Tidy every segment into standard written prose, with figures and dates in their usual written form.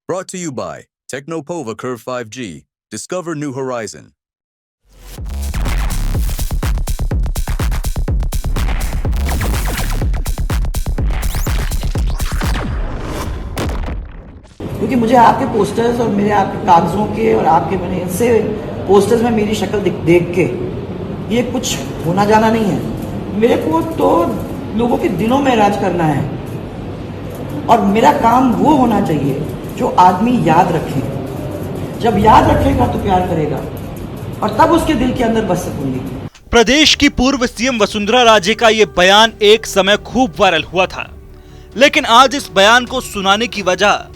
Brought to you by Technopova Curve 5G. Discover new horizon. क्योंकि मुझे आपके posters और मेरे आपके कागजों के और आपके मैंने इनसे पोस्टर्स में मेरी शक्ल देख के ये कुछ होना जाना नहीं है। मेरे को तो लोगों के दिलों में राज करना है और मेरा काम वो होना चाहिए जो आदमी याद रखे। जब याद रखेगा तो प्यार करेगा और तब उसके दिल के अंदर बस सकूंगी। प्रदेश की पूर्व सीएम वसुंधरा राजे का ये बयान एक समय खूब वायरल हुआ था, लेकिन आज इस बयान को सुनाने की वजह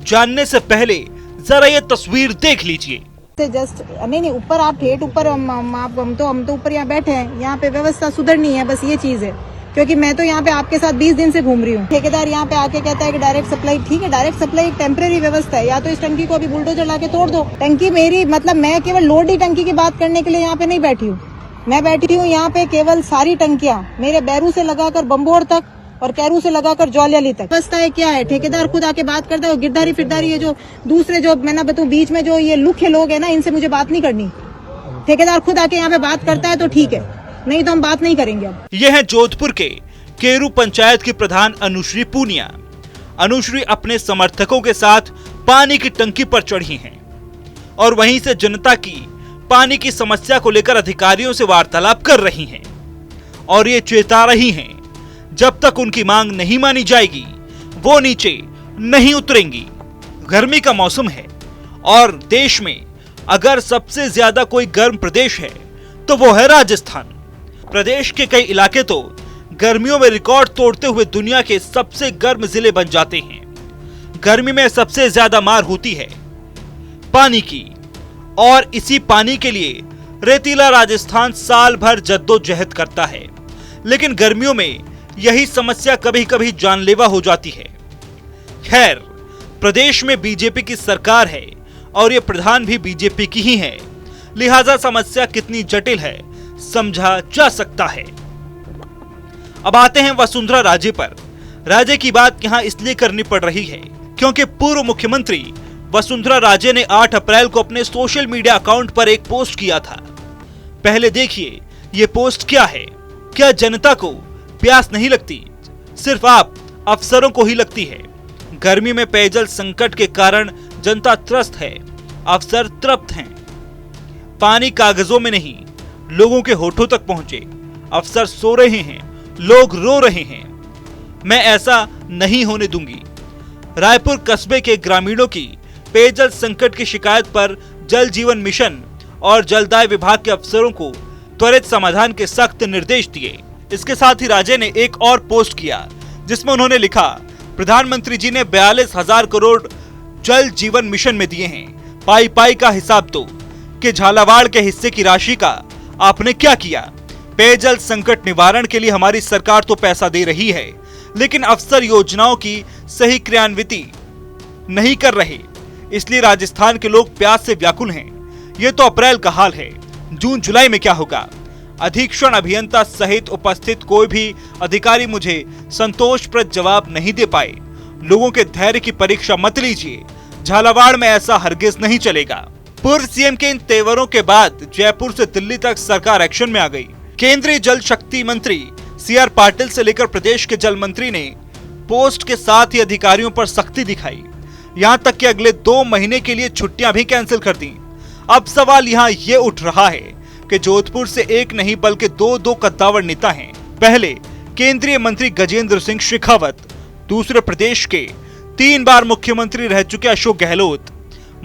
जानने से पहले जरा ये तस्वीर देख लीजिए। जस्ट नहीं ऊपर आप ठेठ ऊपर हम तो ऊपर यहाँ बैठे हैं। यहाँ पे व्यवस्था सुधरनी है, बस ये चीज है। क्योंकि मैं तो यहाँ पे आपके साथ 20 दिन से घूम रही हूँ। ठेकेदार यहाँ पे आके कहता है कि डायरेक्ट सप्लाई, ठीक है डायरेक्ट सप्लाई एक टेम्परेरी व्यवस्था है। या तो इस टंकी को अभी बुलडोजर ला के तोड़ दो। टंकी मेरी, मतलब मैं केवल लोडी टंकी की बात करने के लिए यहाँ पे नहीं बैठी हूँ। मैं बैठी हूँ यहाँ पे केवल सारी टंकियाँ मेरे बैरू से लगाकर बम्बोर तक और कैरू से लगाकर ज्वालियाली तक। व्यवस्था क्या है, ठेकेदार खुद आके बात करता है। गिरधारी फिरदारी ये जो दूसरे जो मैं ना बताऊं बीच में जो ये लुखे लोग है ना, इनसे मुझे बात नहीं करनी। ठेकेदार खुद आके यहाँ पे बात करता है तो ठीक है, नहीं तो हम बात नहीं करेंगे। अब ये है जोधपुर के केरू पंचायत की प्रधान अनुश्री पूनिया। अनुश्री अपने समर्थकों के साथ पानी की टंकी पर चढ़ी हैं और वहीं से जनता की पानी की समस्या को लेकर अधिकारियों से वार्तालाप कर रही हैं और ये चेता रही हैं जब तक उनकी मांग नहीं मानी जाएगी वो नीचे नहीं उतरेंगी। गर्मी का मौसम है और देश में अगर सबसे ज्यादा कोई गर्म प्रदेश है तो वो है राजस्थान। प्रदेश के कई इलाके तो गर्मियों में रिकॉर्ड तोड़ते हुए दुनिया के सबसे गर्म जिले बन जाते हैं। गर्मी में सबसे ज्यादा मार होती है पानी की और इसी पानी के लिए रेतीला राजस्थान साल भर जद्दोजहद करता है, लेकिन गर्मियों में यही समस्या कभी कभी जानलेवा हो जाती है। खैर, प्रदेश में बीजेपी की सरकार है और ये प्रधान भी बीजेपी की ही है, लिहाजा समस्या कितनी जटिल है समझा जा सकता है। अब आते हैं वसुंधरा राजे पर। राजे की बात यहाँ इसलिए करनी पड़ रही है क्योंकि पूर्व मुख्यमंत्री वसुंधरा राजे ने 8 अप्रैल को अपने सोशल मीडिया अकाउंट पर एक पोस्ट किया था। पहले देखिए ये पोस्ट क्या है। क्या जनता को प्यास नहीं लगती? सिर्फ आप अफसरों को ही लगती है। गर्मी में पेयजल संकट के कारण जनता त्रस्त है, अफसर तृप्त हैं। पानी कागजों में नहीं, लोगों के होठों तक पहुंचे। अफसर सो रहे हैं, लोग रो रहे हैं। मैं ऐसा नहीं होने दूंगी। रायपुर कस्बे के ग्रामीणों की पेयजल संकट की शिकायत पर जल जीवन मिशन और जलदाय विभाग के अफसरों को त्वरित समाधान के सख्त निर्देश दिए। इसके साथ ही राजे ने एक और पोस्ट किया जिसमें उन्होंने लिखा, प्रधानमंत्री जी ने 42,000 करोड़ जल जीवन मिशन में दिए हैं। पाई पाई का हिसाब दो कि झालावाड़ के हिस्से की राशि का आपने क्या किया। पेयजल संकट निवारण के लिए हमारी सरकार तो पैसा दे रही है, लेकिन अफसर योजनाओं की सही क्रियान्विति नहीं कर रहे, इसलिए राजस्थान के लोग प्यास से व्याकुल हैं। ये तो अप्रैल का हाल है, जून जुलाई में क्या होगा? अधीक्षण अभियंता सहित उपस्थित कोई भी अधिकारी मुझे संतोषप्रद जवाब नहीं दे पाए। लोगों के धैर्य की परीक्षा मत लीजिए, झालावाड़ में ऐसा हरगिज नहीं चलेगा। पूर्व सीएम के इन तेवरों के बाद जयपुर से दिल्ली तक सरकार एक्शन में आ गई। केंद्रीय जल शक्ति मंत्री CR पाटिल से लेकर प्रदेश के जल मंत्री ने पोस्ट के साथ ही अधिकारियों पर सख्ती दिखाई। यहाँ तक कि अगले 2 महीने के लिए छुट्टियां भी कैंसिल कर दी। अब सवाल यहाँ ये उठ रहा है कि जोधपुर से एक नहीं बल्कि 2 कद्दावर नेता हैं। पहले केंद्रीय मंत्री गजेंद्र सिंह शेखावत, दूसरे प्रदेश के 3 बार मुख्यमंत्री रह चुके अशोक गहलोत।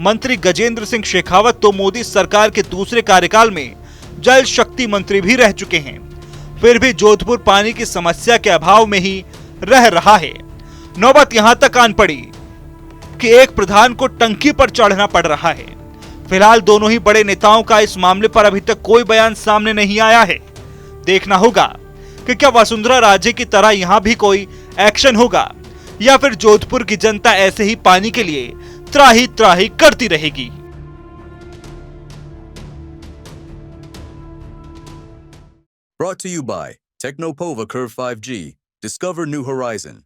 मंत्री गजेंद्र सिंह शेखावत तो मोदी सरकार के दूसरे कार्यकाल में जल शक्ति मंत्री भी रह चुके हैं। फिर भी जोधपुर पानी की समस्या के अभाव में ही रह रहा है। नौबत यहाँ तक आन पड़ी कि एक प्रधान को टंकी पर चढ़ना पड़ रहा है। फिलहाल दोनों ही बड़े नेताओं का इस मामले पर अभी तक कोई बयान सामने नहीं आया है। देखना होगा कि क्या वसुंधरा राजे की तरह यहाँ भी कोई एक्शन होगा या फिर जोधपुर की जनता ऐसे ही पानी के लिए त्राही त्राही करती रहेगी। Brought to you by Technopova Curve 5G. Discover new horizon.